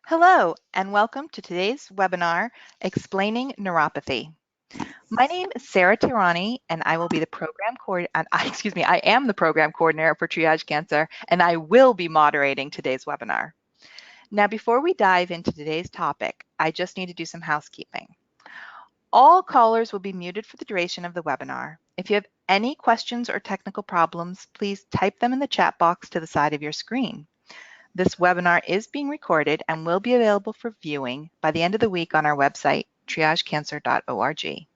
Hello, and welcome to today's webinar, Explaining Neuropathy. My name is Sarah Tirani, and I will be the program I am the program coordinator for Triage Cancer, and I will be moderating today's webinar. Now, before we dive into today's topic, I just need to do some housekeeping. All callers will be muted for the duration of the webinar. If you have any questions or technical problems, please type them in the chat box to the side of your screen. This webinar is being recorded and will be available for viewing by the end of the week on our website, triagecancer.org.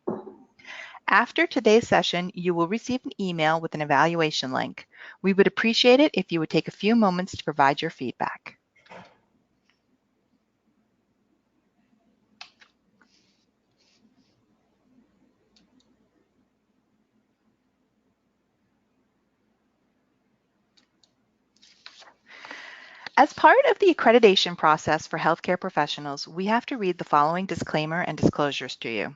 After today's session, you will receive an email with an evaluation link. We would appreciate it if you would take a few moments to provide your feedback. As part of the accreditation process for healthcare professionals, we have to read the following disclaimer and disclosures to you.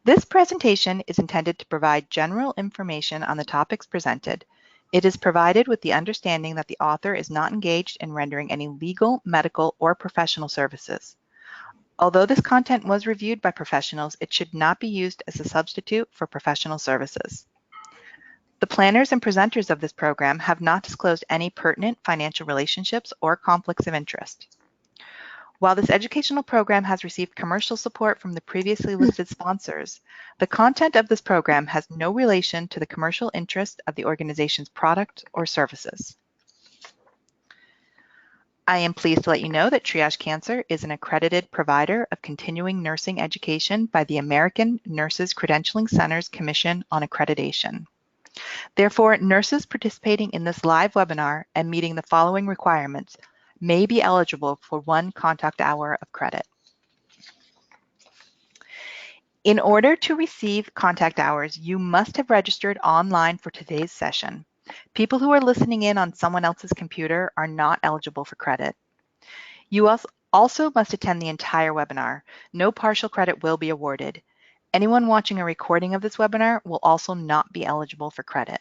This presentation is intended to provide general information on the topics presented. It is provided with the understanding that the author is not engaged in rendering any legal, medical, or professional services. Although this content was reviewed by professionals, it should not be used as a substitute for professional services. The planners and presenters of this program have not disclosed any pertinent financial relationships or conflicts of interest. While this educational program has received commercial support from the previously listed sponsors, the content of this program has no relation to the commercial interest of the organization's product or services. I am pleased to let you know that Triage Cancer is an accredited provider of continuing nursing education by the American Nurses Credentialing Centers Commission on Accreditation. Therefore, nurses participating in this live webinar and meeting the following requirements may be eligible for 1 contact hour of credit. In order to receive contact hours, you must have registered online for today's session. People who are listening in on someone else's computer are not eligible for credit. You also must attend the entire webinar. No partial credit will be awarded. Anyone watching a recording of this webinar will also not be eligible for credit.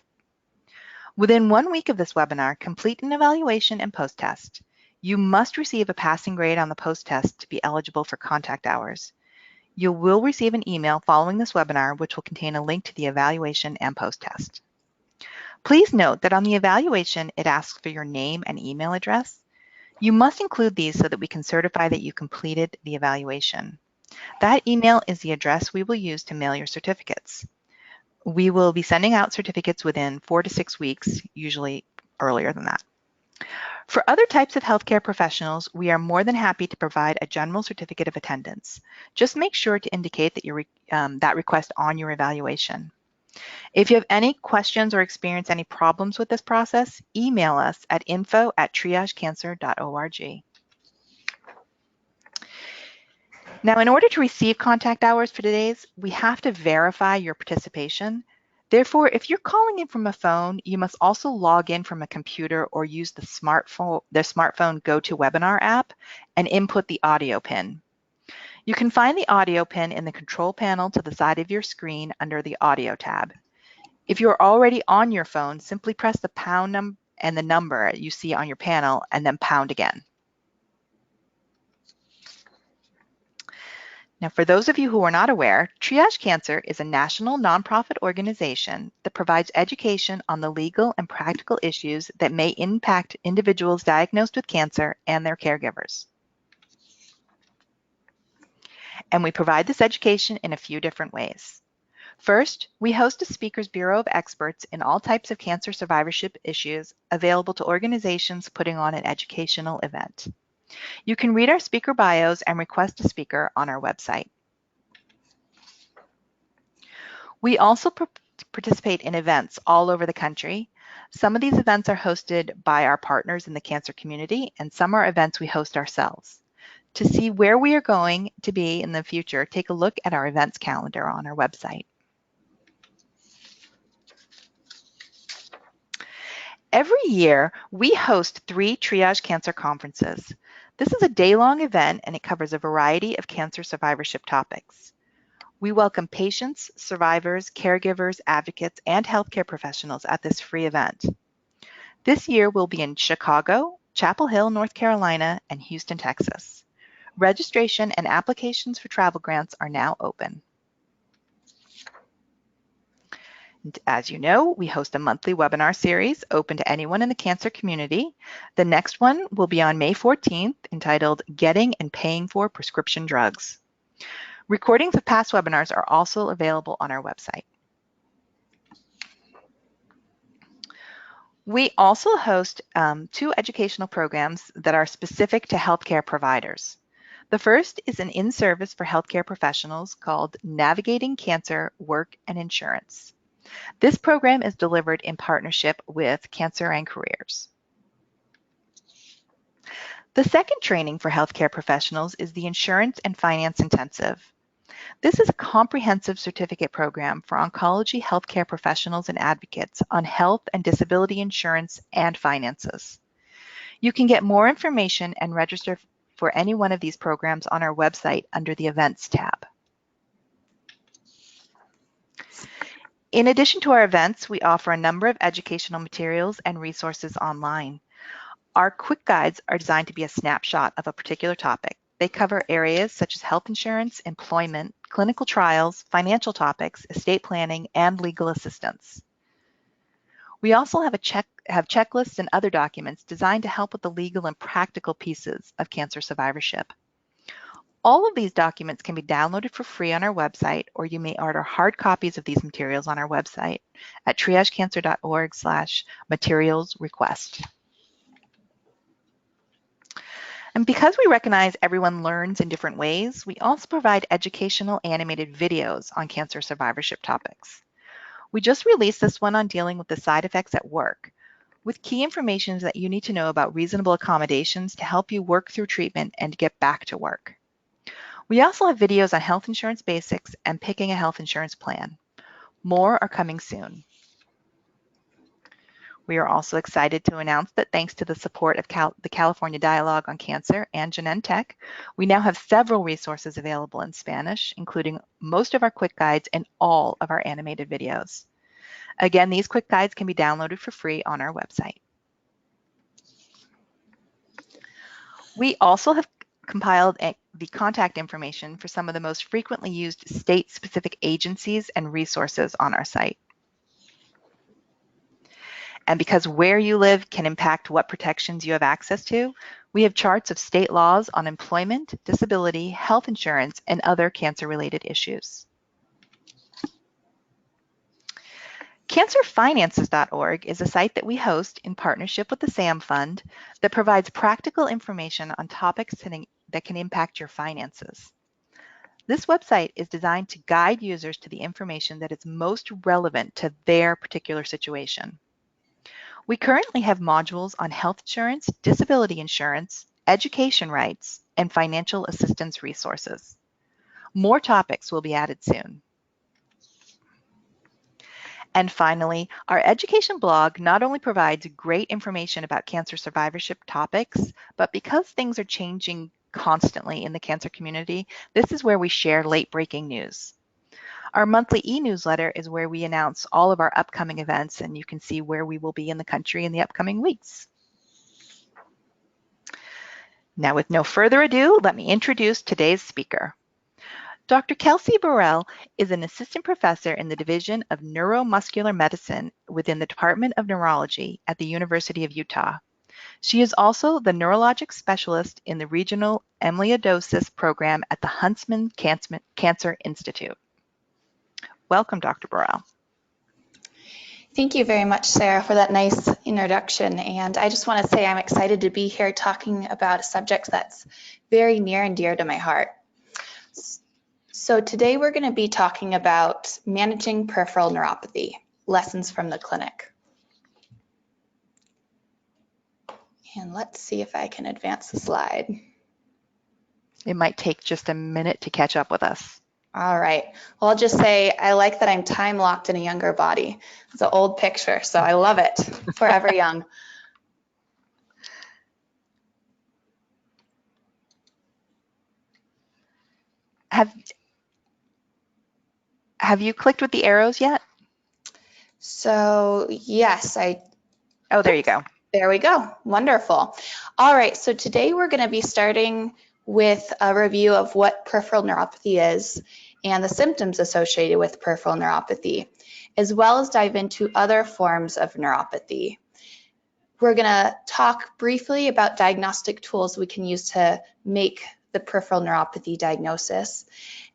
Within 1 week of this webinar, complete an evaluation and post-test. You must receive a passing grade on the post-test to be eligible for contact hours. You will receive an email following this webinar, which will contain a link to the evaluation and post-test. Please note that on the evaluation, it asks for your name and email address. You must include these so that we can certify that you completed the evaluation. That email is the address we will use to mail your certificates. We will be sending out certificates within 4 to 6 weeks, usually earlier than that. For other types of healthcare professionals, we are more than happy to provide a general certificate of attendance. Just make sure to indicate that that request on your evaluation. If you have any questions or experience any problems with this process, email us at info@triagecancer.org. Now, in order to receive contact hours for today's, we have to verify your participation. Therefore, if you're calling in from a phone, you must also log in from a computer or use the smartphone GoToWebinar app and input the audio PIN. You can find the audio PIN in the control panel to the side of your screen under the Audio tab. If you're already on your phone, simply press the pound and the number you see on your panel and then pound again. Now, for those of you who are not aware, Triage Cancer is a national nonprofit organization that provides education on the legal and practical issues that may impact individuals diagnosed with cancer and their caregivers. And we provide this education in a few different ways. First, we host a Speakers Bureau of experts in all types of cancer survivorship issues available to organizations putting on an educational event. You can read our speaker bios and request a speaker on our website. We also participate in events all over the country. Some of these events are hosted by our partners in the cancer community, and some are events we host ourselves. To see where we are going to be in the future, take a look at our events calendar on our website. Every year, we host 3 Triage Cancer conferences. This is a day-long event, and it covers a variety of cancer survivorship topics. We welcome patients, survivors, caregivers, advocates, and healthcare professionals at this free event. This year, we'll be in Chicago, Chapel Hill, North Carolina, and Houston, Texas. Registration and applications for travel grants are now open. And as you know, we host a monthly webinar series open to anyone in the cancer community. The next one will be on May 14th, entitled Getting and Paying for Prescription Drugs. Recordings of past webinars are also available on our website. We also host 2 educational programs that are specific to healthcare providers. The first is an in-service for healthcare professionals called Navigating Cancer, Work, and Insurance. This program is delivered in partnership with Cancer and Careers. The second training for healthcare professionals is the Insurance and Finance Intensive. This is a comprehensive certificate program for oncology healthcare professionals and advocates on health and disability insurance and finances. You can get more information and register for any one of these programs on our website under the Events tab. In addition to our events, we offer a number of educational materials and resources online. Our quick guides are designed to be a snapshot of a particular topic. They cover areas such as health insurance, employment, clinical trials, financial topics, estate planning, and legal assistance. We also have checklists and other documents designed to help with the legal and practical pieces of cancer survivorship. All of these documents can be downloaded for free on our website, or you may order hard copies of these materials on our website at triagecancer.org/materials request. And because we recognize everyone learns in different ways, we also provide educational animated videos on cancer survivorship topics. We just released this one on dealing with the side effects at work, with key information that you need to know about reasonable accommodations to help you work through treatment and get back to work. We also have videos on health insurance basics and picking a health insurance plan. More are coming soon. We are also excited to announce that thanks to the support of the California Dialogue on Cancer and Genentech, we now have several resources available in Spanish, including most of our quick guides and all of our animated videos. Again, these quick guides can be downloaded for free on our website. We also have compiled the contact information for some of the most frequently used state-specific agencies and resources on our site. And because where you live can impact what protections you have access to, we have charts of state laws on employment, disability, health insurance, and other cancer-related issues. Cancerfinances.org is a site that we host in partnership with the SAM Fund that provides practical information on topics that can impact your finances. This website is designed to guide users to the information that is most relevant to their particular situation. We currently have modules on health insurance, disability insurance, education rights, and financial assistance resources. More topics will be added soon. And finally, our education blog not only provides great information about cancer survivorship topics, but because things are changing constantly in the cancer community, this is where we share late-breaking news. Our monthly e-newsletter is where we announce all of our upcoming events, and you can see where we will be in the country in the upcoming weeks. Now, with no further ado, let me introduce today's speaker. Dr. Kelsey Burrell is an assistant professor in the Division of Neuromuscular Medicine within the Department of Neurology at the University of Utah. She is also the neurologic specialist in the Regional Amyloidosis Program at the Huntsman Cancer Institute. Welcome, Dr. Burrell. Thank you very much, Sarah, for that nice introduction. And I just want to say I'm excited to be here talking about a subject that's very near and dear to my heart. So today we're going to be talking about managing peripheral neuropathy, lessons from the clinic. And let's see if I can advance the slide. It might take just a minute to catch up with us. All right. Well, I'll just say I like that I'm time locked in a younger body. It's an old picture, so I love it. Forever young. Have you clicked with the arrows yet? So yes, Oh, there you go. There we go. Wonderful. All right, so today we're going to be starting with a review of what peripheral neuropathy is and the symptoms associated with peripheral neuropathy, as well as dive into other forms of neuropathy. We're going to talk briefly about diagnostic tools we can use to make the peripheral neuropathy diagnosis.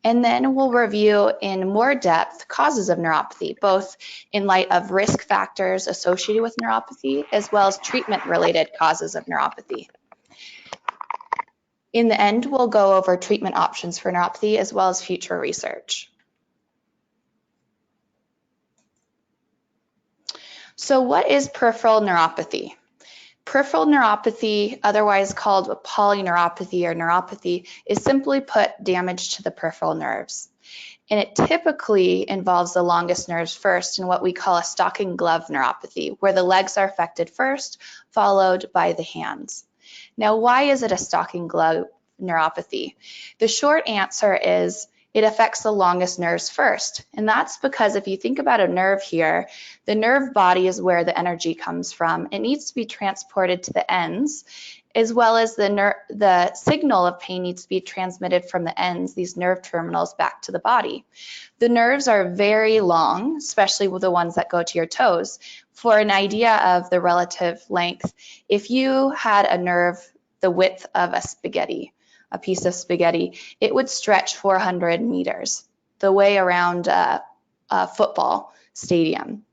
And then we'll review in more depth causes of neuropathy, both in light of risk factors associated with neuropathy, as well as treatment-related causes of neuropathy. In the end, we'll go over treatment options for neuropathy, as well as future research. So what is peripheral neuropathy? Peripheral neuropathy, otherwise called polyneuropathy or neuropathy, is simply put damage to the peripheral nerves. And it typically involves the longest nerves first in what we call a stocking glove neuropathy, where the legs are affected first, followed by the hands. Now, why is it a stocking glove neuropathy? The short answer is it affects the longest nerves first. And that's because if you think about a nerve here, the nerve body is where the energy comes from. It needs to be transported to the ends, as well as the signal of pain needs to be transmitted from the ends, these nerve terminals, back to the body. The nerves are very long, especially with the ones that go to your toes. For an idea of the relative length, if you had a nerve the width of a piece of spaghetti, it would stretch 400 meters, the way around a football stadium.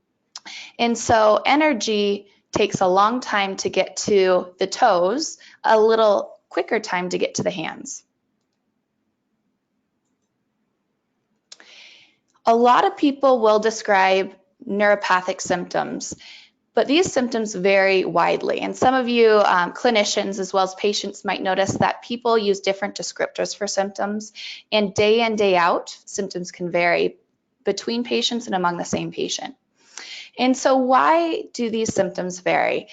And so energy takes a long time to get to the toes, a little quicker time to get to the hands. A lot of people will describe neuropathic symptoms, but these symptoms vary widely. And some of you clinicians as well as patients might notice that people use different descriptors for symptoms, and day in, day out, symptoms can vary between patients and among the same patient. And so why do these symptoms vary?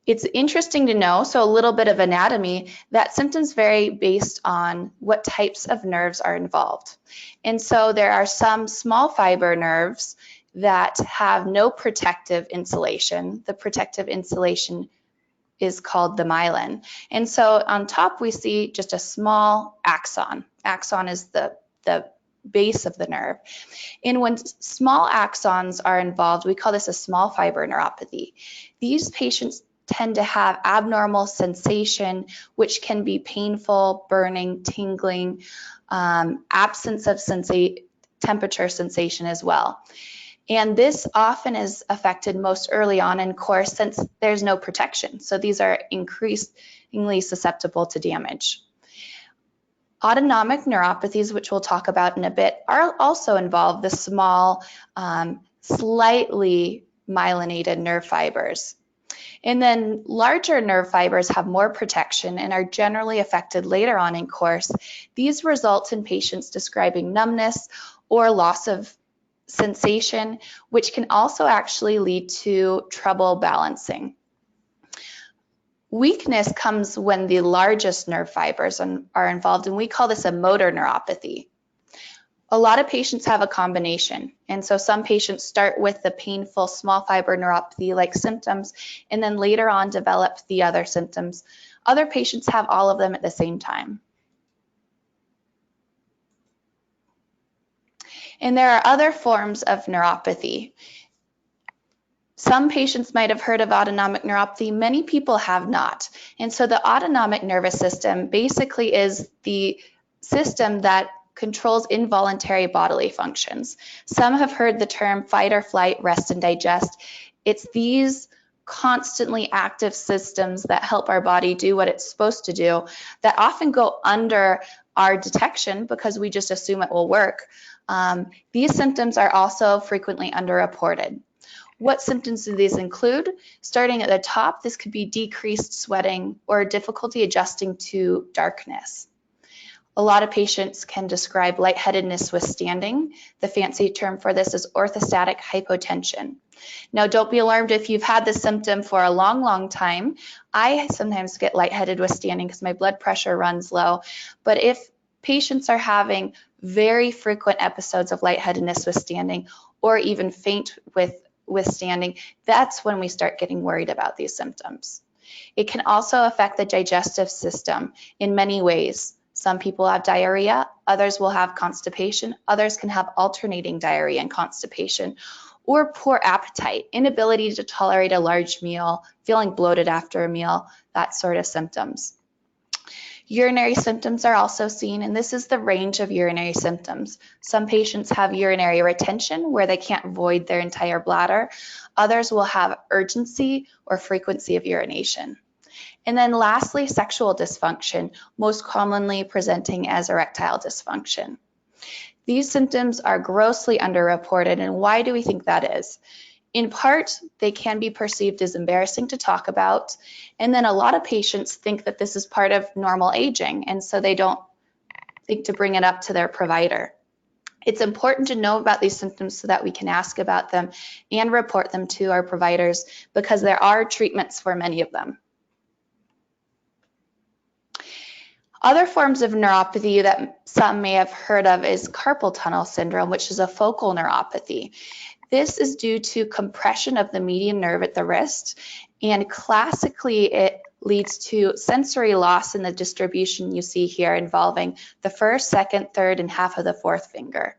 It's interesting to know, so a little bit of anatomy, that symptoms vary based on what types of nerves are involved. And so there are some small fiber nerves that have no protective insulation. The protective insulation is called the myelin. And so on top we see just a small axon. Axon is the base of the nerve. And when small axons are involved, we call this a small fiber neuropathy. These patients tend to have abnormal sensation, which can be painful, burning, tingling, absence of temperature sensation as well. And this often is affected most early on in course since there's no protection. So these are increasingly susceptible to damage. Autonomic neuropathies, which we'll talk about in a bit, are also involve the small, slightly myelinated nerve fibers. And then larger nerve fibers have more protection and are generally affected later on in course. These result in patients describing numbness or loss of sensation, which can also actually lead to trouble balancing. Weakness comes when the largest nerve fibers are involved, and we call this a motor neuropathy. A lot of patients have a combination, and so some patients start with the painful small fiber neuropathy-like symptoms and then later on develop the other symptoms. Other patients have all of them at the same time. And there are other forms of neuropathy. Some patients might have heard of autonomic neuropathy. Many people have not. And so the autonomic nervous system basically is the system that controls involuntary bodily functions. Some have heard the term fight or flight, rest and digest. It's these constantly active systems that help our body do what it's supposed to do that often go under our detection because we just assume it will work. These symptoms are also frequently underreported. What symptoms do these include? Starting at the top, this could be decreased sweating or difficulty adjusting to darkness. A lot of patients can describe lightheadedness with standing. The fancy term for this is orthostatic hypotension. Now, don't be alarmed if you've had this symptom for a long, long time. I sometimes get lightheaded with standing because my blood pressure runs low. But if patients are having very frequent episodes of lightheadedness with standing or even faint with withstanding, that's when we start getting worried about these symptoms. It can also affect the digestive system in many ways. Some people have diarrhea, others will have constipation, others can have alternating diarrhea and constipation, or poor appetite, inability to tolerate a large meal, feeling bloated after a meal, that sort of symptoms. Urinary symptoms are also seen, and this is the range of urinary symptoms. Some patients have urinary retention where they can't void their entire bladder. Others will have urgency or frequency of urination. And then lastly, sexual dysfunction, most commonly presenting as erectile dysfunction. These symptoms are grossly underreported, and why do we think that is? In part, they can be perceived as embarrassing to talk about, and then a lot of patients think that this is part of normal aging, and so they don't think to bring it up to their provider. It's important to know about these symptoms so that we can ask about them and report them to our providers, because there are treatments for many of them. Other forms of neuropathy that some may have heard of is carpal tunnel syndrome, which is a focal neuropathy. This is due to compression of the median nerve at the wrist, and classically it leads to sensory loss in the distribution you see here, involving the first, second, third, and half of the fourth finger.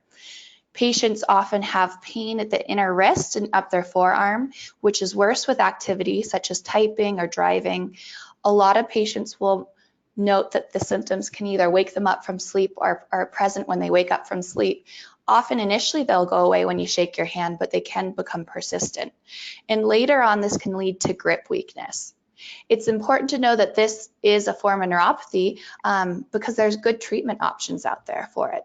Patients often have pain at the inner wrist and up their forearm, which is worse with activity such as typing or driving. A lot of patients will note that the symptoms can either wake them up from sleep or are present when they wake up from sleep. Often initially they'll go away when you shake your hand, but they can become persistent. And later on, this can lead to grip weakness. It's important to know that this is a form of neuropathy because there's good treatment options out there for it.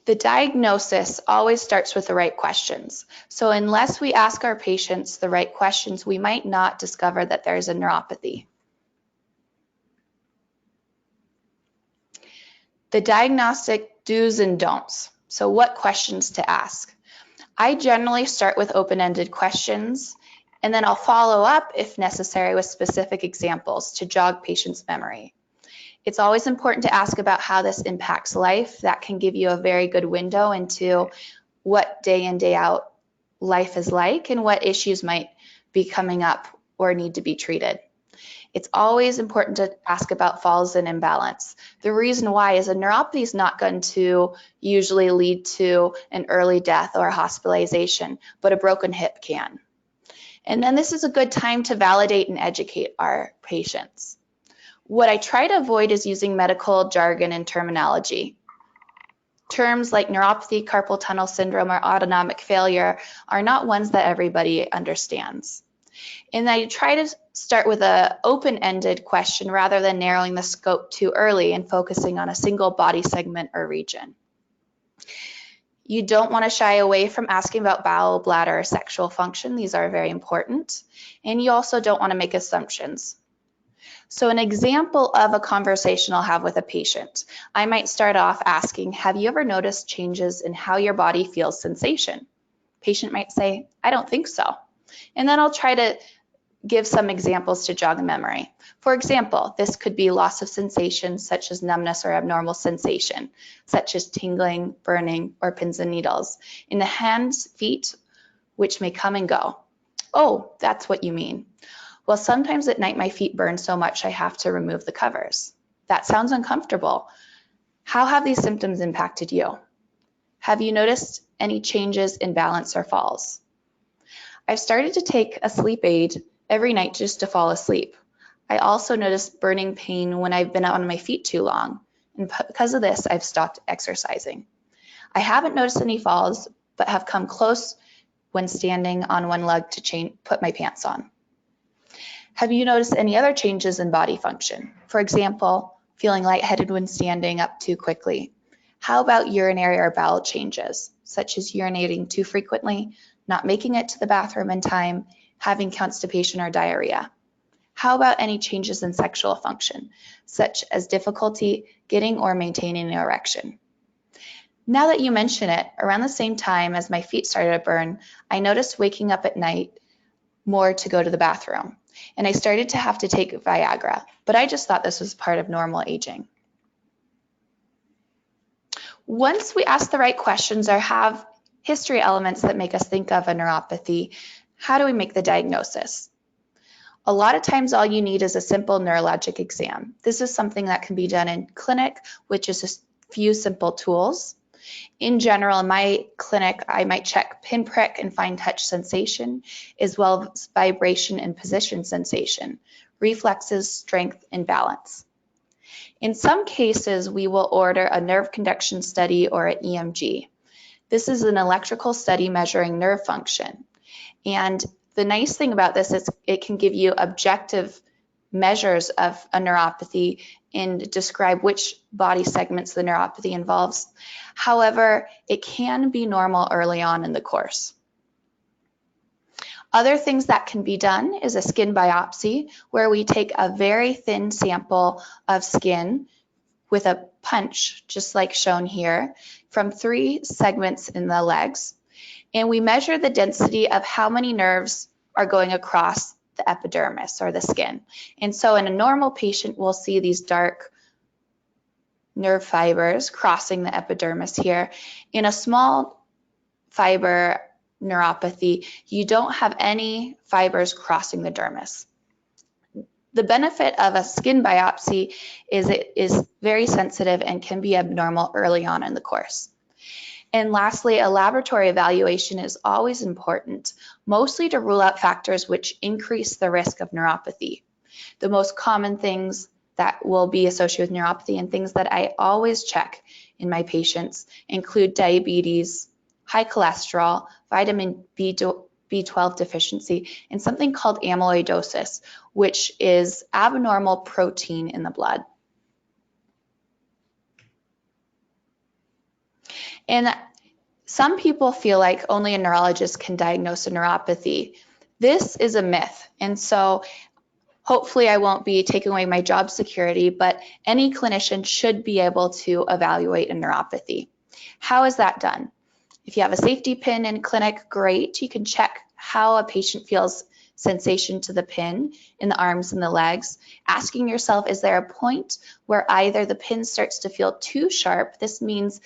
The diagnosis always starts with the right questions. So unless we ask our patients the right questions, we might not discover that there's a neuropathy. The diagnostic do's and don'ts. So what questions to ask? I generally start with open-ended questions, and then I'll follow up if necessary with specific examples to jog patients' memory. It's always important to ask about how this impacts life. That can give you a very good window into what day in, day out life is like and what issues might be coming up or need to be treated. It's always important to ask about falls and imbalance. The reason why is a neuropathy is not going to usually lead to an early death or a hospitalization, but a broken hip can. And then this is a good time to validate and educate our patients. What I try to avoid is using medical jargon and terminology. Terms like neuropathy, carpal tunnel syndrome, or autonomic failure are not ones that everybody understands. And I try to start with an open-ended question rather than narrowing the scope too early and focusing on a single body segment or region. You don't want to shy away from asking about bowel, bladder, or sexual function. These are very important. And you also don't want to make assumptions. So an example of a conversation I'll have with a patient, I might start off asking, have you ever noticed changes in how your body feels sensation? Patient might say, I don't think so. And then I'll try to give some examples to jog memory. For example, this could be loss of sensation such as numbness or abnormal sensation, such as tingling, burning, or pins and needles. In the hands, feet, which may come and go. Oh, that's what you mean. Well, sometimes at night my feet burn so much I have to remove the covers. That sounds uncomfortable. How have these symptoms impacted you? Have you noticed any changes in balance or falls? I've started to take a sleep aid every night just to fall asleep. I also notice burning pain when I've been out on my feet too long, and because of this, I've stopped exercising. I haven't noticed any falls, but have come close when standing on one leg to put my pants on. Have you noticed any other changes in body function? For example, feeling lightheaded when standing up too quickly. How about urinary or bowel changes, such as urinating too frequently, not making it to the bathroom in time, having constipation or diarrhea? How about any changes in sexual function, such as difficulty getting or maintaining an erection? Now that you mention it, around the same time as my feet started to burn, I noticed waking up at night more to go to the bathroom, and I started to have to take Viagra, but I just thought this was part of normal aging. Once we ask the right questions or have history elements that make us think of a neuropathy, how do we make the diagnosis? A lot of times all you need is a simple neurologic exam. This is something that can be done in clinic, which is a few simple tools. In general, in my clinic, I might check pinprick and fine touch sensation, as well as vibration and position sensation, reflexes, strength, and balance. In some cases, we will order a nerve conduction study or an EMG. This is an electrical study measuring nerve function. And the nice thing about this is it can give you objective measures of a neuropathy and describe which body segments the neuropathy involves. However, it can be normal early on in the course. Other things that can be done is a skin biopsy, where we take a very thin sample of skin with a punch, just like shown here, from 3 segments in the legs. And we measure the density of how many nerves are going across the epidermis or the skin. And so in a normal patient, we'll see these dark nerve fibers crossing the epidermis here. In a small fiber neuropathy, you don't have any fibers crossing the dermis. The benefit of a skin biopsy is it is very sensitive and can be abnormal early on in the course. And lastly, a laboratory evaluation is always important, mostly to rule out factors which increase the risk of neuropathy. The most common things that will be associated with neuropathy and things that I always check in my patients include diabetes, high cholesterol, vitamin B12 deficiency, and something called amyloidosis, which is abnormal protein in the blood. And some people feel like only a neurologist can diagnose a neuropathy. This is a myth, and so hopefully I won't be taking away my job security, but any clinician should be able to evaluate a neuropathy. How is that done? If you have a safety pin in clinic, great. You can check how a patient feels sensation to the pin in the arms and the legs, asking yourself, is there a point where either the pin starts to feel too sharp? This means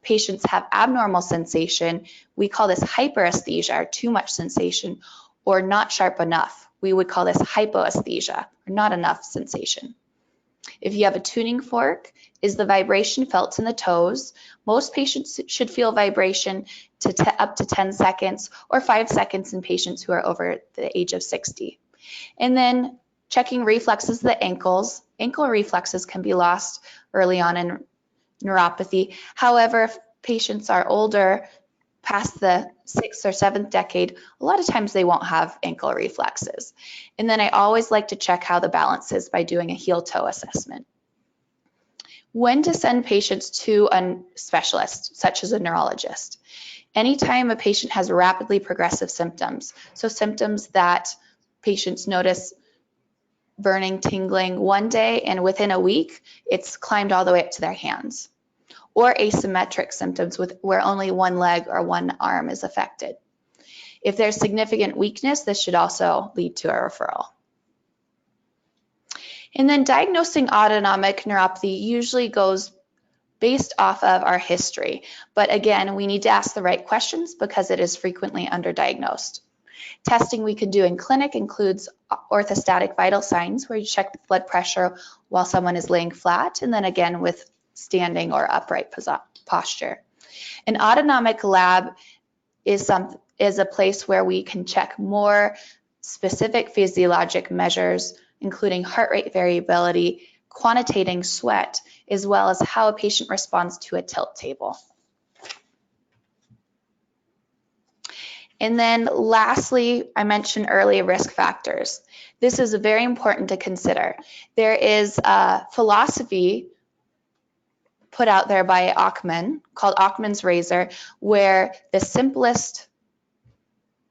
patients have abnormal sensation. We call this hyperesthesia, or too much sensation, or not sharp enough. We would call this hypoesthesia, or not enough sensation. If you have a tuning fork, is the vibration felt in the toes? Most patients should feel vibration up to 10 seconds or 5 seconds in patients who are over the age of 60. And then checking reflexes of the ankles. Ankle reflexes can be lost early on in neuropathy. However, if patients are older, past the 6th or 7th decade, a lot of times they won't have ankle reflexes. And then I always like to check how the balance is by doing a heel-toe assessment. When to send patients to a specialist, such as a neurologist. Anytime a patient has rapidly progressive symptoms, so symptoms that patients notice burning, tingling one day, and within a week, it's climbed all the way up to their hands. Or asymmetric symptoms where only one leg or one arm is affected. If there's significant weakness, this should also lead to a referral. And then diagnosing autonomic neuropathy usually goes based off of our history. But again, we need to ask the right questions because it is frequently underdiagnosed. Testing we can do in clinic includes orthostatic vital signs, where you check the blood pressure while someone is laying flat, and then again with standing or upright posture. An autonomic lab is a place where we can check more specific physiologic measures, including heart rate variability, quantitating sweat, as well as how a patient responds to a tilt table. And then lastly, I mentioned earlier risk factors. This is very important to consider. There is a philosophy put out there by Ochman called Ochman's razor, where the simplest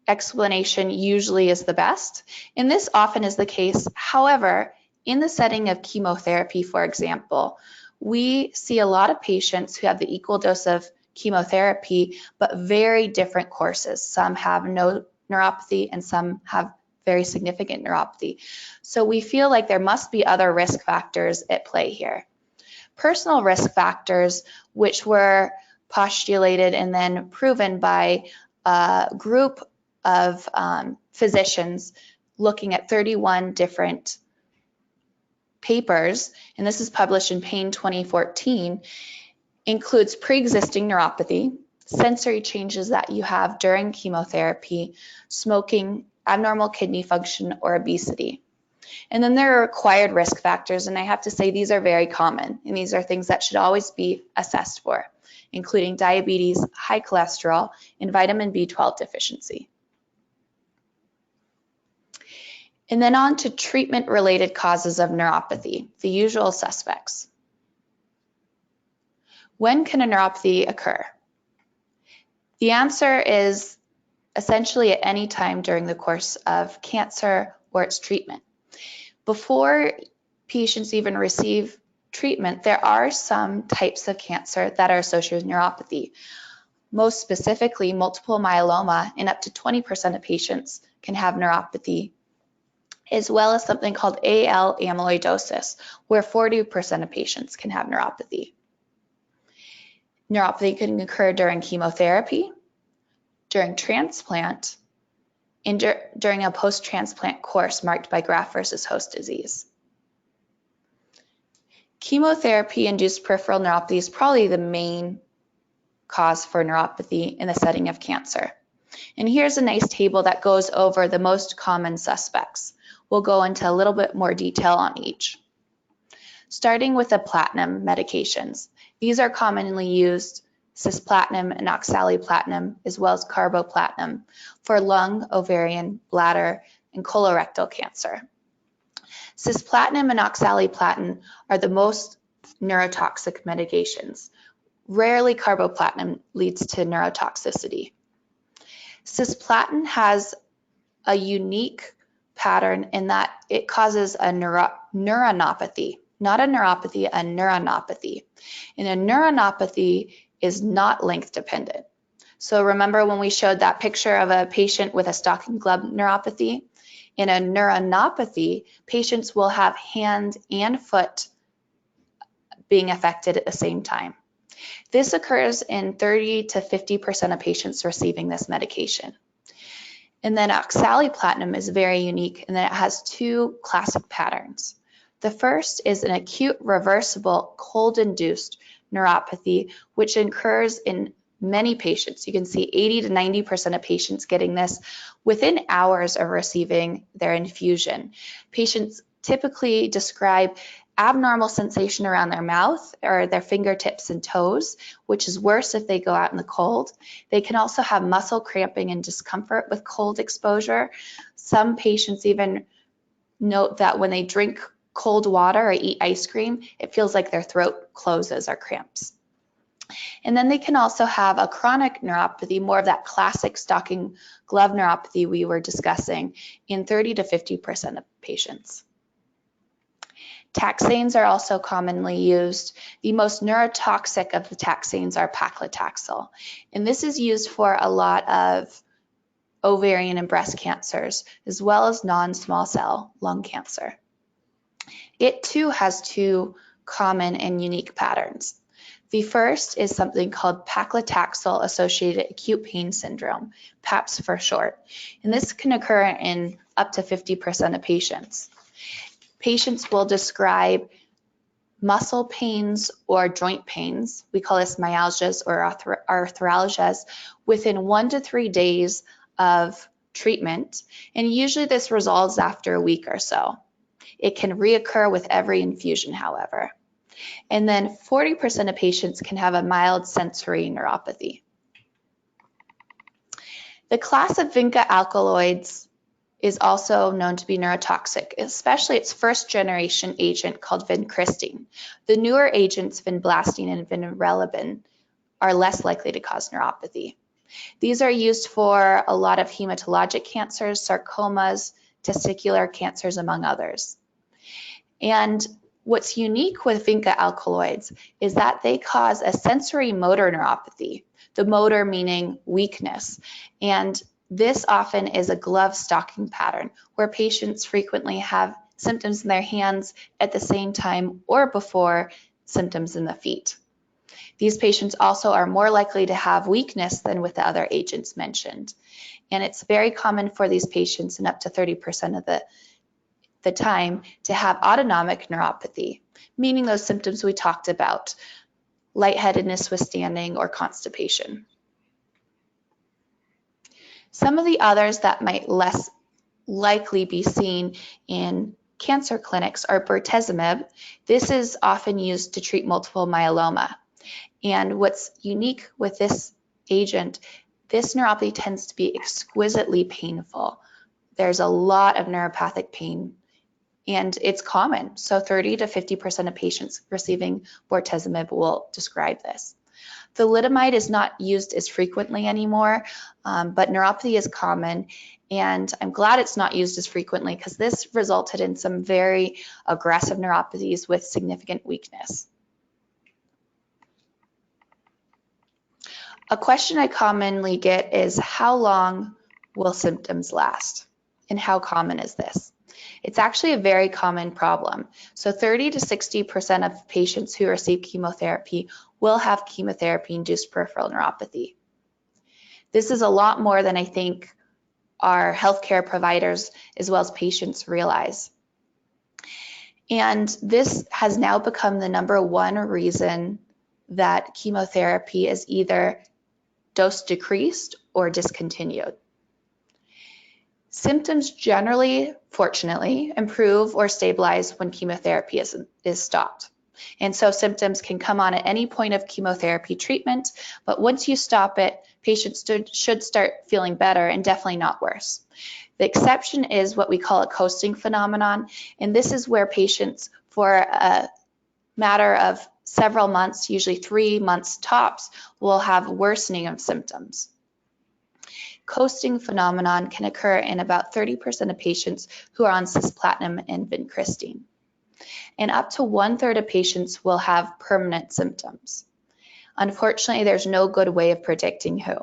explanation usually is the best. And this often is the case. However, in the setting of chemotherapy, for example, we see a lot of patients who have the equal dose of chemotherapy, but very different courses. Some have no neuropathy and some have very significant neuropathy. So we feel like there must be other risk factors at play here. personal risk factors, which were postulated and then proven by a group of physicians looking at 31 different papers, and this is published in Pain 2014, includes pre-existing neuropathy, sensory changes that you have during chemotherapy, smoking, abnormal kidney function, or obesity. And then there are required risk factors, and I have to say these are very common, and these are things that should always be assessed for, including diabetes, high cholesterol, and vitamin B12 deficiency. And then on to treatment-related causes of neuropathy, the usual suspects. When can a neuropathy occur? The answer is essentially at any time during the course of cancer or its treatment. Before patients even receive treatment, there are some types of cancer that are associated with neuropathy. Most specifically, multiple myeloma, in up to 20% of patients can have neuropathy, as well as something called AL amyloidosis, where 40% of patients can have neuropathy. Neuropathy can occur during chemotherapy, during transplant, and during a post-transplant course marked by graft versus host disease. Chemotherapy-induced peripheral neuropathy is probably the main cause for neuropathy in the setting of cancer. And here's a nice table that goes over the most common suspects. We'll go into a little bit more detail on each. Starting with the platinum medications. These are commonly used, cisplatin and oxaliplatin, as well as carboplatin, for lung, ovarian, bladder, and colorectal cancer. Cisplatin and oxaliplatin are the most neurotoxic medications. Rarely carboplatin leads to neurotoxicity. Cisplatin has a unique pattern in that it causes a neuronopathy, not a neuropathy, a neuronopathy. And a neuronopathy is not length dependent. So remember when we showed that picture of a patient with a stocking glove neuropathy? In a neuronopathy, patients will have hand and foot being affected at the same time. This occurs in 30 to 50% of patients receiving this medication. And then oxaliplatin is very unique in that it has two classic patterns. The first is an acute reversible cold-induced neuropathy, which occurs in many patients. You can see 80 to 90% of patients getting this within hours of receiving their infusion. Patients typically describe abnormal sensation around their mouth or their fingertips and toes, which is worse if they go out in the cold. They can also have muscle cramping and discomfort with cold exposure. Some patients even note that when they drink cold water or eat ice cream, it feels like their throat closes or cramps. And then they can also have a chronic neuropathy, more of that classic stocking glove neuropathy we were discussing, in 30 to 50% of patients. Taxanes are also commonly used. The most neurotoxic of the taxanes are paclitaxel, and this is used for a lot of ovarian and breast cancers, as well as non-small cell lung cancer. It too has two common and unique patterns. The first is something called paclitaxel-associated acute pain syndrome, PAPS for short, and this can occur in up to 50% of patients. Patients will describe muscle pains or joint pains, we call this myalgias or arthralgias, within 1 to 3 days of treatment, and usually this resolves after a week or so. It can reoccur with every infusion, however. And then 40% of patients can have a mild sensory neuropathy. The class of vinca alkaloids is also known to be neurotoxic, especially its first generation agent called vincristine. The newer agents, vinblastine and vinorelbine, are less likely to cause neuropathy. These are used for a lot of hematologic cancers, sarcomas, testicular cancers, among others. And what's unique with vinca alkaloids is that they cause a sensory motor neuropathy, the motor meaning weakness. And this often is a glove stocking pattern where patients frequently have symptoms in their hands at the same time or before symptoms in the feet. These patients also are more likely to have weakness than with the other agents mentioned. And it's very common for these patients, and up to 30% of the time, to have autonomic neuropathy, meaning those symptoms we talked about, lightheadedness with standing or constipation. Some of the others that might less likely be seen in cancer clinics are bortezomib. This is often used to treat multiple myeloma. And what's unique with this agent, this neuropathy tends to be exquisitely painful. There's a lot of neuropathic pain, and it's common. So 30 to 50% of patients receiving bortezomib will describe this. Thalidomide is not used as frequently anymore, but neuropathy is common, and I'm glad it's not used as frequently because this resulted in some very aggressive neuropathies with significant weakness. A question I commonly get is, how long will symptoms last? And how common is this? It's actually a very common problem. So 30 to 60% of patients who receive chemotherapy will have chemotherapy-induced peripheral neuropathy. This is a lot more than I think our healthcare providers as well as patients realize. And this has now become the #1 reason that chemotherapy is either dose decreased or discontinued. Symptoms generally, fortunately, improve or stabilize when chemotherapy is stopped. And so symptoms can come on at any point of chemotherapy treatment, but once you stop it, patients should start feeling better and definitely not worse. The exception is what we call a coasting phenomenon, and this is where patients, for a matter of several months, usually 3 months tops, will have worsening of symptoms. Coasting phenomenon can occur in about 30% of patients who are on cisplatin and vincristine. And up to 1/3 of patients will have permanent symptoms. Unfortunately, there's no good way of predicting who.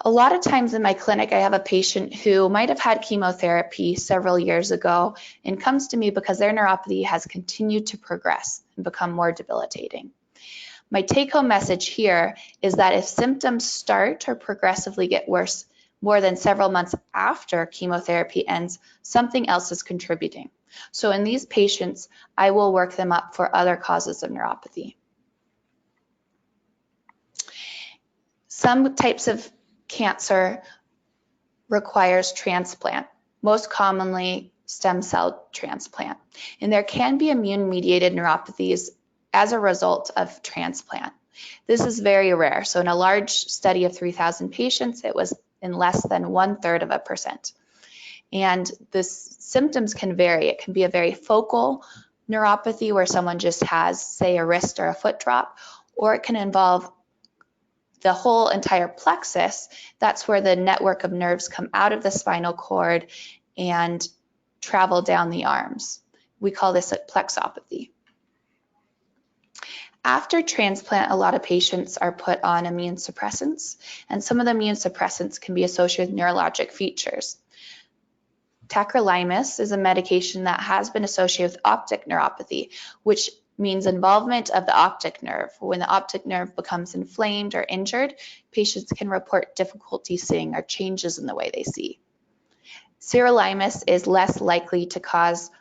A lot of times in my clinic, I have a patient who might have had chemotherapy several years ago and comes to me because their neuropathy has continued to progress and become more debilitating. My take-home message here is that if symptoms start or progressively get worse more than several months after chemotherapy ends, something else is contributing. So in these patients, I will work them up for other causes of neuropathy. Some types of cancer requires transplant, most commonly stem cell transplant. And there can be immune-mediated neuropathies as a result of transplant. This is very rare. So in a large study of 3,000 patients, it was in less than 1/3%. And the symptoms can vary. It can be a very focal neuropathy where someone just has, say, a wrist or a foot drop, or it can involve the whole entire plexus. That's where the network of nerves come out of the spinal cord and travel down the arms. We call this a plexopathy. After transplant, a lot of patients are put on immune suppressants, and some of the immune suppressants can be associated with neurologic features. Tacrolimus is a medication that has been associated with optic neuropathy, which means involvement of the optic nerve. When the optic nerve becomes inflamed or injured, patients can report difficulty seeing or changes in the way they see. Sirolimus is less likely to cause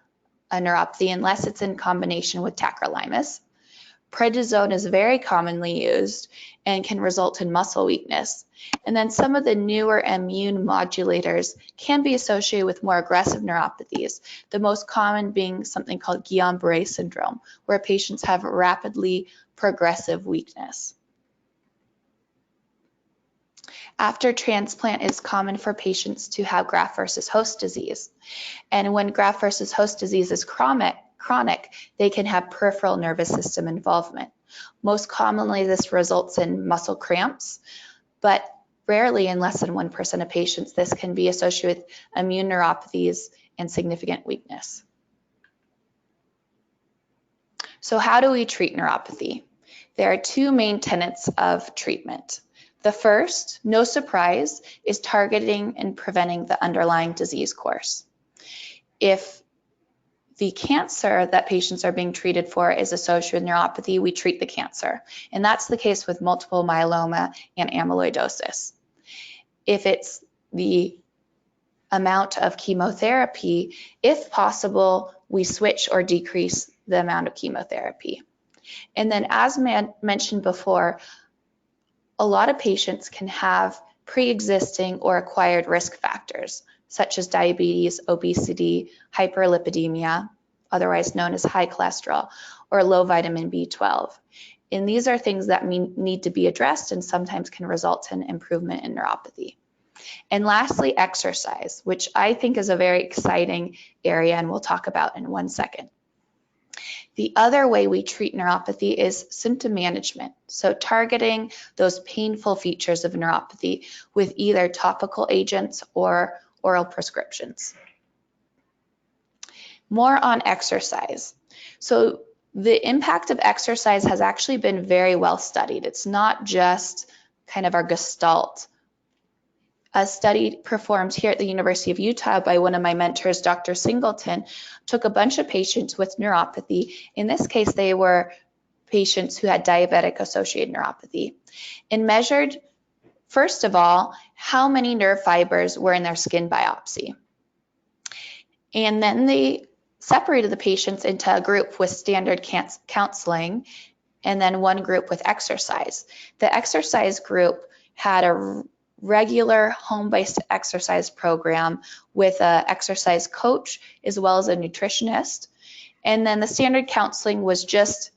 a neuropathy unless it's in combination with tacrolimus. Prednisone is very commonly used and can result in muscle weakness. And then some of the newer immune modulators can be associated with more aggressive neuropathies, the most common being something called Guillain-Barré syndrome, where patients have rapidly progressive weakness. After transplant, it's common for patients to have graft versus host disease. And when graft versus host disease is chronic, they can have peripheral nervous system involvement. Most commonly, this results in muscle cramps, but rarely, in less than 1% of patients, this can be associated with immune neuropathies and significant weakness. So how do we treat neuropathy? There are 2 main tenets of treatment. The first, no surprise, is targeting and preventing the underlying disease course. If the cancer that patients are being treated for is associated with neuropathy, we treat the cancer. And that's the case with multiple myeloma and amyloidosis. If it's the amount of chemotherapy, if possible, we switch or decrease the amount of chemotherapy. And then as mentioned before, a lot of patients can have pre-existing or acquired risk factors, such as diabetes, obesity, hyperlipidemia, otherwise known as high cholesterol, or low vitamin B12. And these are things that need to be addressed and sometimes can result in improvement in neuropathy. And lastly, exercise, which I think is a very exciting area and we'll talk about in 1 second. The other way we treat neuropathy is symptom management. So targeting those painful features of neuropathy with either topical agents or oral prescriptions. More on exercise. So the impact of exercise has actually been very well studied. It's not just kind of our gestalt. A study performed here at the University of Utah by one of my mentors, Dr. Singleton, took a bunch of patients with neuropathy. In this case, they were patients who had diabetic-associated neuropathy, and measured, first of all, how many nerve fibers were in their skin biopsy. And then they separated the patients into a group with standard counseling and then one group with exercise. The exercise group had a regular home-based exercise program with an exercise coach as well as a nutritionist. And then the standard counseling was just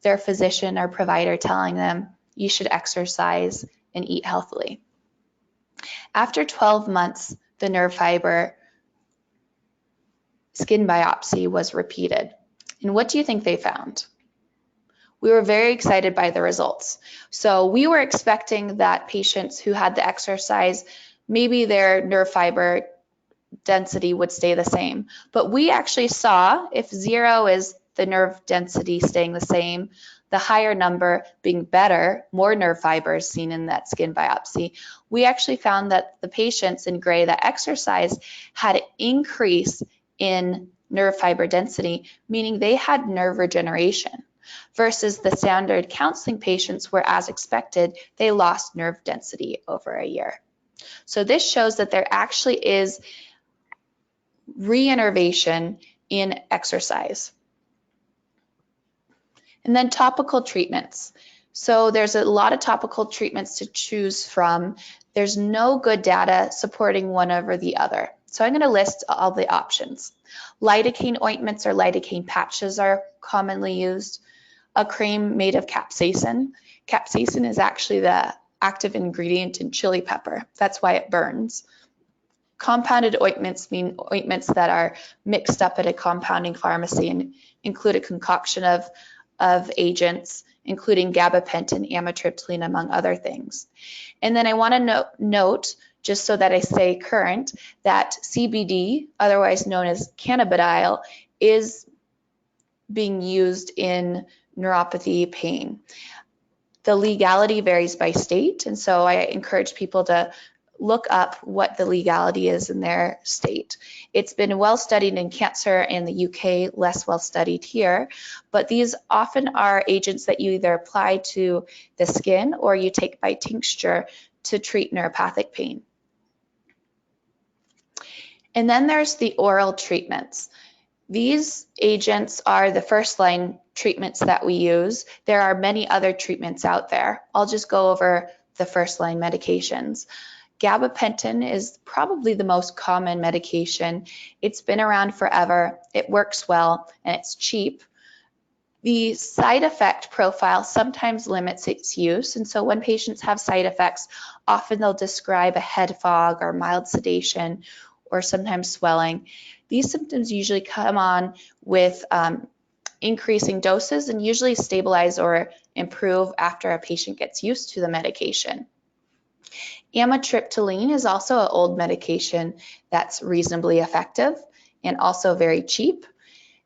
their physician or provider telling them you should exercise and eat healthily. After 12 months, the nerve fiber skin biopsy was repeated. And what do you think they found? We were very excited by the results. So we were expecting that patients who had the exercise, maybe their nerve fiber density would stay the same. But we actually saw if 0 is the nerve density staying the same, the higher number being better, more nerve fibers seen in that skin biopsy, we actually found that the patients in gray that exercised had an increase in nerve fiber density, meaning they had nerve regeneration. Versus the standard counseling patients where, as expected, they lost nerve density over a year. So this shows that there actually is reinnervation in exercise. And then topical treatments. So there's a lot of topical treatments to choose from. There's no good data supporting one over the other. So I'm going to list all the options. Lidocaine ointments or lidocaine patches are commonly used. A cream made of capsaicin. Capsaicin is actually the active ingredient in chili pepper. That's why it burns. Compounded ointments mean ointments that are mixed up at a compounding pharmacy and include a concoction of agents, including gabapentin, amitriptyline, among other things. And then I want to note, just so that I stay current, that CBD, otherwise known as cannabidiol, is being used in neuropathy pain. The legality varies by state, and so I encourage people to look up what the legality is in their state. It's been well studied in cancer in the UK, less well studied here, but these often are agents that you either apply to the skin or you take by tincture to treat neuropathic pain. And then there's the oral treatments. These agents are the first line treatments that we use. There are many other treatments out there. I'll just go over the first line medications. Gabapentin is probably the most common medication. It's been around forever, it works well, and it's cheap. The side effect profile sometimes limits its use, and so when patients have side effects, often they'll describe a head fog or mild sedation or sometimes swelling. These symptoms usually come on with increasing doses and usually stabilize or improve after a patient gets used to the medication. Amitriptyline is also an old medication that's reasonably effective and also very cheap.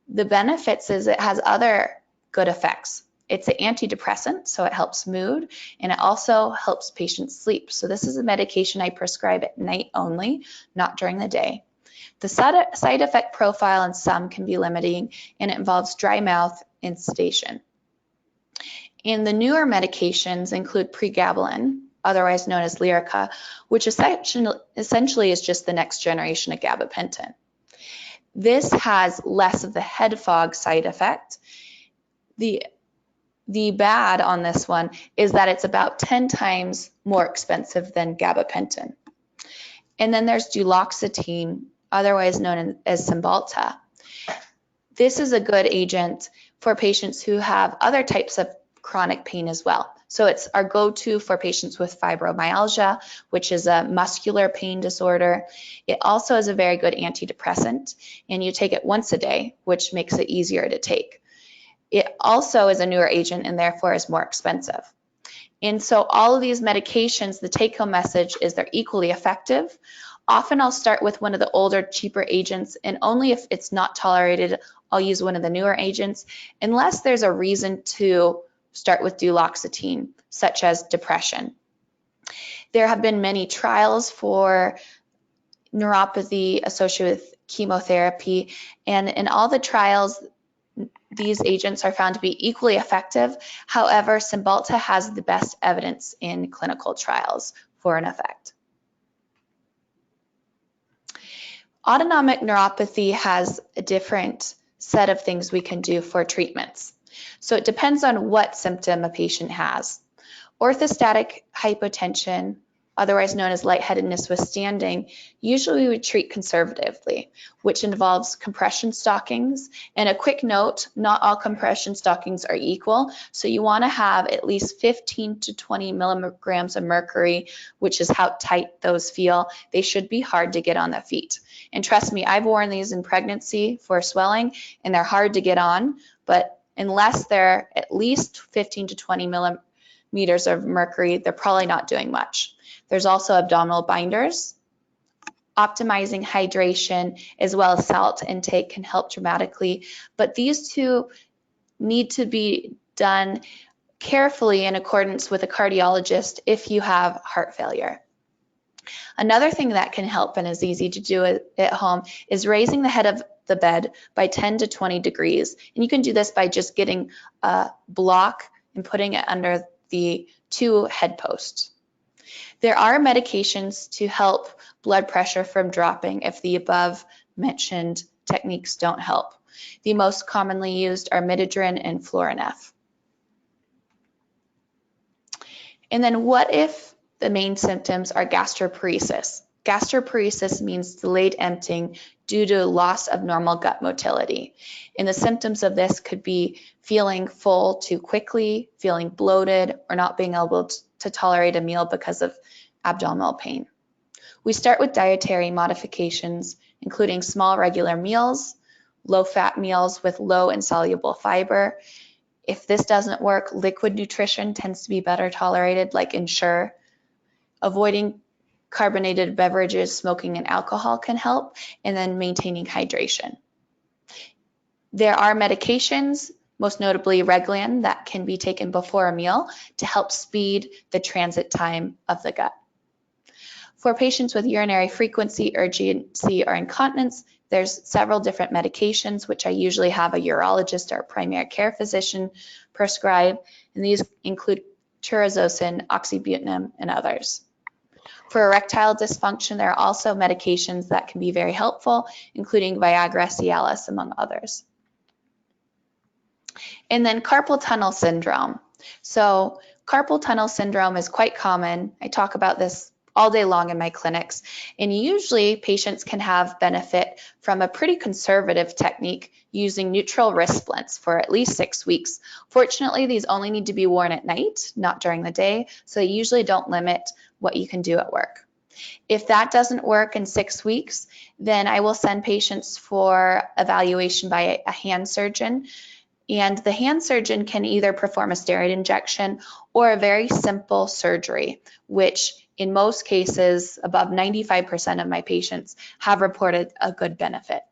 The benefits is it has other good effects. It's an antidepressant, so it helps mood, and it also helps patients sleep. So this is a medication I prescribe at night only, not during the day. The side effect profile in some can be limiting, and it involves dry mouth and sedation. And the newer medications include pregabalin, otherwise known as Lyrica, which essentially is just the next generation of gabapentin. This has less of the head fog side effect. The bad on this one is that it's about 10 times more expensive than gabapentin. And then there's duloxetine, otherwise known as Cymbalta. This is a good agent for patients who have other types of chronic pain as well. So it's our go-to for patients with fibromyalgia, which is a muscular pain disorder. It also is a very good antidepressant, and you take it once a day, which makes it easier to take. It also is a newer agent and therefore is more expensive. And so all of these medications, the take-home message is they're equally effective. Often I'll start with one of the older, cheaper agents, and only if it's not tolerated, I'll use one of the newer agents, unless there's a reason to start with duloxetine, such as depression. There have been many trials for neuropathy associated with chemotherapy, and in all the trials, these agents are found to be equally effective. However, Cymbalta has the best evidence in clinical trials for an effect. Autonomic neuropathy has a different set of things we can do for treatments. So it depends on what symptom a patient has. Orthostatic hypotension, otherwise known as lightheadedness with standing, usually we would treat conservatively, which involves compression stockings. And a quick note, not all compression stockings are equal, so you want to have at least 15 to 20 milligrams of mercury, which is how tight those feel. They should be hard to get on the feet. And trust me, I've worn these in pregnancy for swelling, and they're hard to get on, but unless they're at least 15 to 20 millimeters of mercury, they're probably not doing much. There's also abdominal binders. Optimizing hydration as well as salt intake can help dramatically, but these two need to be done carefully in accordance with a cardiologist if you have heart failure. Another thing that can help and is easy to do at home is raising the head of the bed by 10 to 20 degrees. And you can do this by just getting a block and putting it under the two head posts. There are medications to help blood pressure from dropping if the above mentioned techniques don't help. The most commonly used are midodrine and Florinef. And then what if the main symptoms are gastroparesis? Gastroparesis means delayed emptying due to loss of normal gut motility. And the symptoms of this could be feeling full too quickly, feeling bloated, or not being able to tolerate a meal because of abdominal pain. We start with dietary modifications, including small regular meals, low-fat meals with low insoluble fiber. If this doesn't work, liquid nutrition tends to be better tolerated, like Ensure. Avoiding carbonated beverages, smoking, and alcohol can help, and then maintaining hydration. There are medications, most notably Reglan, that can be taken before a meal to help speed the transit time of the gut. For patients with urinary frequency, urgency, or incontinence, there's several different medications, which I usually have a urologist or a primary care physician prescribe, and these include tauroxetine, oxybutynin, and others. For erectile dysfunction, there are also medications that can be very helpful, including Viagra, Cialis, among others. And then carpal tunnel syndrome. So carpal tunnel syndrome is quite common. I talk about this all day long in my clinics, and usually patients can have benefit from a pretty conservative technique using neutral wrist splints for at least 6 weeks. Fortunately, these only need to be worn at night, not during the day, so they usually don't limit what you can do at work. If that doesn't work in 6 weeks, then I will send patients for evaluation by a hand surgeon. And the hand surgeon can either perform a steroid injection or a very simple surgery, which in most cases, above 95% of my patients have reported a good benefit.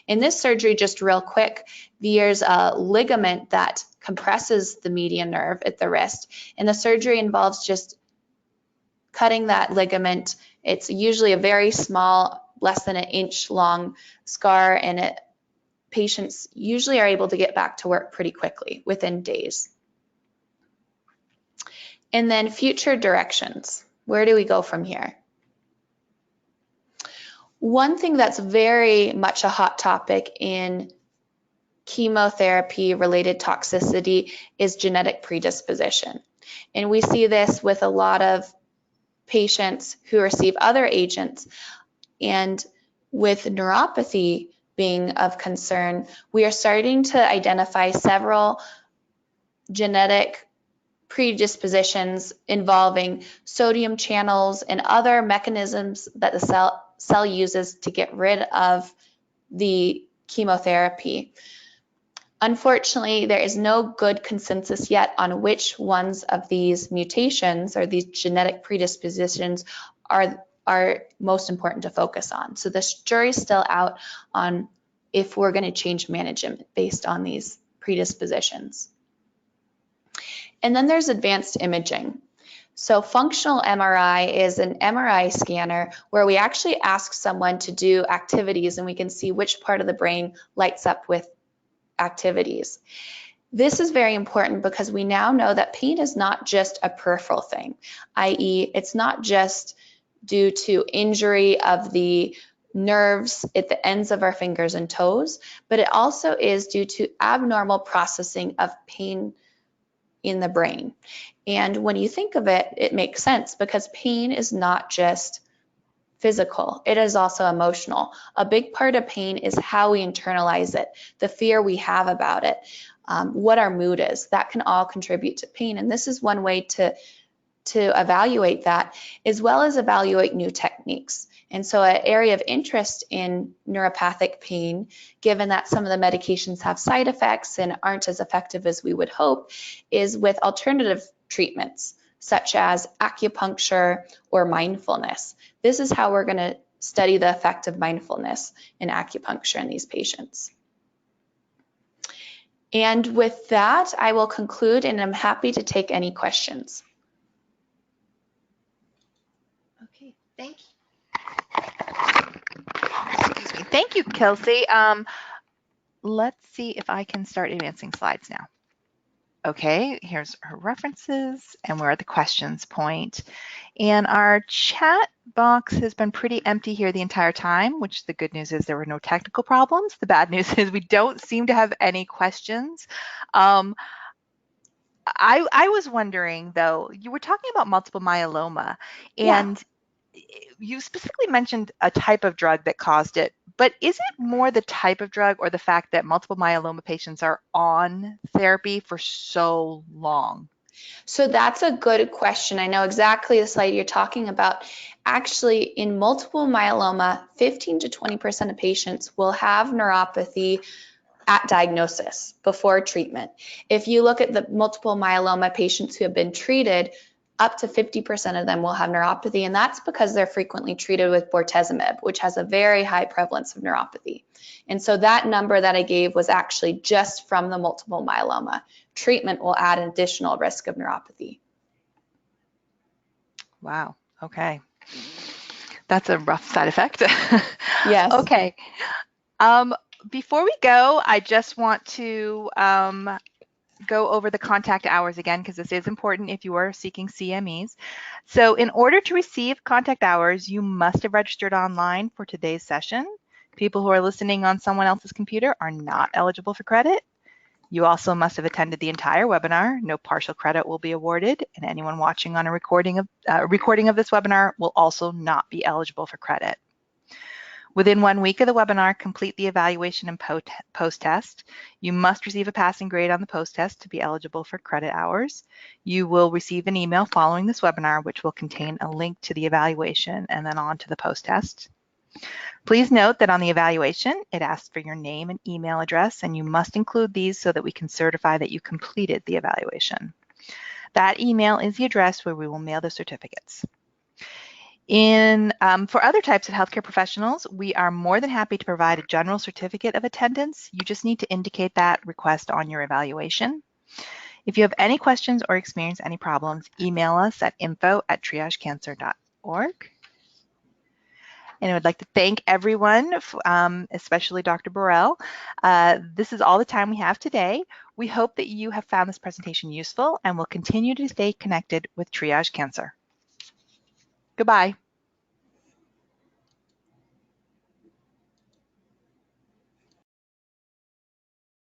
In this surgery, just real quick, there's a ligament that compresses the median nerve at the wrist, and the surgery involves just cutting that ligament. It's usually a very small less than an inch long scar, and patients usually are able to get back to work pretty quickly within days. And then future directions. Where do we go from here? One thing that's very much a hot topic in chemotherapy-related toxicity is genetic predisposition. And we see this with a lot of patients who receive other agents. And with neuropathy being of concern, we are starting to identify several genetic predispositions involving sodium channels and other mechanisms that the cell uses to get rid of the chemotherapy. Unfortunately, there is no good consensus yet on which ones of these mutations or these genetic predispositions are most important to focus on. So the jury's still out on if we're going to change management based on these predispositions. And then there's advanced imaging. So functional MRI is an MRI scanner where we actually ask someone to do activities and we can see which part of the brain lights up with activities. This is very important because we now know that pain is not just a peripheral thing, i.e. it's not just due to injury of the nerves at the ends of our fingers and toes, but it also is due to abnormal processing of pain in the brain. And when you think of it, it makes sense because pain is not just physical, it is also emotional. A big part of pain is how we internalize it, the fear we have about it, what our mood is. That can all contribute to pain. And this is one way to evaluate that, as well as evaluate new techniques. And so an area of interest in neuropathic pain, given that some of the medications have side effects and aren't as effective as we would hope, is with alternative treatments, such as acupuncture or mindfulness. This is how we're going to study the effect of mindfulness in acupuncture in these patients. And with that, I will conclude, and I'm happy to take any questions. Okay, thank you. Excuse me. Thank you, Kelsey. Let's see if I can start advancing slides now. Okay, here's her references, and we're at the questions point. And our chat box has been pretty empty here the entire time, which the good news is there were no technical problems. The bad news is we don't seem to have any questions. I was wondering, though, you were talking about multiple myeloma, and you specifically mentioned a type of drug that caused it, but is it more the type of drug or the fact that multiple myeloma patients are on therapy for so long? So that's a good question. I know exactly the slide you're talking about. Actually, in multiple myeloma, 15 to 20% of patients will have neuropathy at diagnosis before treatment. If you look at the multiple myeloma patients who have been treated, up to 50% of them will have neuropathy, and that's because they're frequently treated with bortezomib, which has a very high prevalence of neuropathy. And so that number that I gave was actually just from the multiple myeloma. Treatment will add an additional risk of neuropathy. Wow, okay. That's a rough side effect. Yes. Okay. Before we go, I just want to go over the contact hours again, because this is important if you are seeking CMEs. So in order to receive contact hours, you must have registered online for today's session. People who are listening on someone else's computer are not eligible for credit. You also must have attended the entire webinar. No partial credit will be awarded, and anyone watching on a recording of this webinar will also not be eligible for credit. Within 1 week of the webinar, complete the evaluation and post-test. You must receive a passing grade on the post-test to be eligible for credit hours. You will receive an email following this webinar, which will contain a link to the evaluation and then on to the post-test. Please note that on the evaluation, it asks for your name and email address, and you must include these so that we can certify that you completed the evaluation. That email is the address where we will mail the certificates. For other types of healthcare professionals, we are more than happy to provide a general certificate of attendance. You just need to indicate that request on your evaluation. If you have any questions or experience any problems, email us at info@triagecancer.org. And I would like to thank everyone, especially Dr. Burrell. This is all the time we have today. We hope that you have found this presentation useful and will continue to stay connected with Triage Cancer. Goodbye.